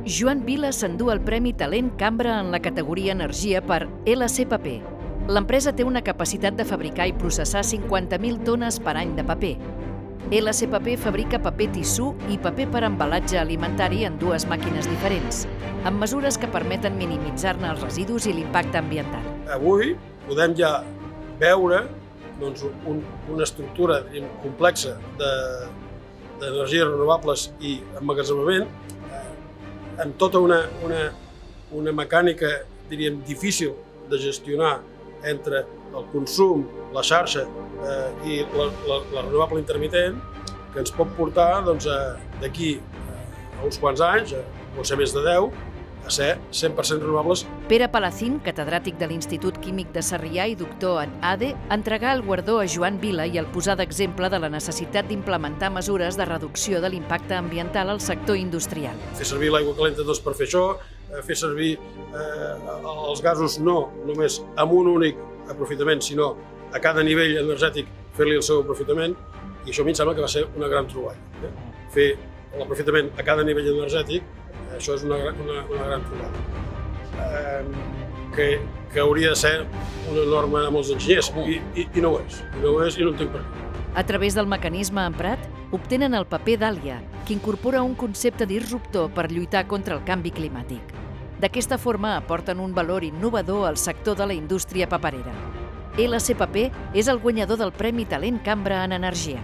Joan Vila s'endú el Premi Talent Cambra en la categoria Energia per LC Paper. L'empresa té una capacitat de fabricar i processar 50.000 tones per any de paper. LC Paper fabrica paper tissú i paper per embalatge alimentari en dues màquines diferents, amb mesures que permeten minimitzar-ne els residus i l'impacte ambiental. Avui podem ja veure una estructura complexa d'energies renovables i emmagatzemament amb tota una mecànica, diríem, difícil de gestionar entre el consum, la xarxa i la renovable intermitent, que ens pot portar d'aquí a uns quants anys, pot ser més de 10, a ser 100% renovables. Pere Palacín, catedràtic de l'Institut Químic de Sarrià i doctor en ADE, entregà el guardó a Joan Vila i el posar d'exemple de la necessitat d'implementar mesures de reducció de l'impacte ambiental al sector industrial. Fer servir l'aigua calenta per fer això, fer servir els gasos no només amb un únic aprofitament, sinó a cada nivell energètic fer-li el seu aprofitament, i això a mi em sembla que va ser una gran troballa. Fer l'aprofitament a cada nivell energètic, això és una gran troballa, que hauria de ser una norma de molts enginyers, i no ho és, i no entenc per què. A través del mecanisme emprat, obtenen el paper d'Àlia, que incorpora un concepte disruptor per lluitar contra el canvi climàtic. D'aquesta forma aporten un valor innovador al sector de la indústria paperera. LC Paper és el guanyador del Premi Talent Cambra en Energia.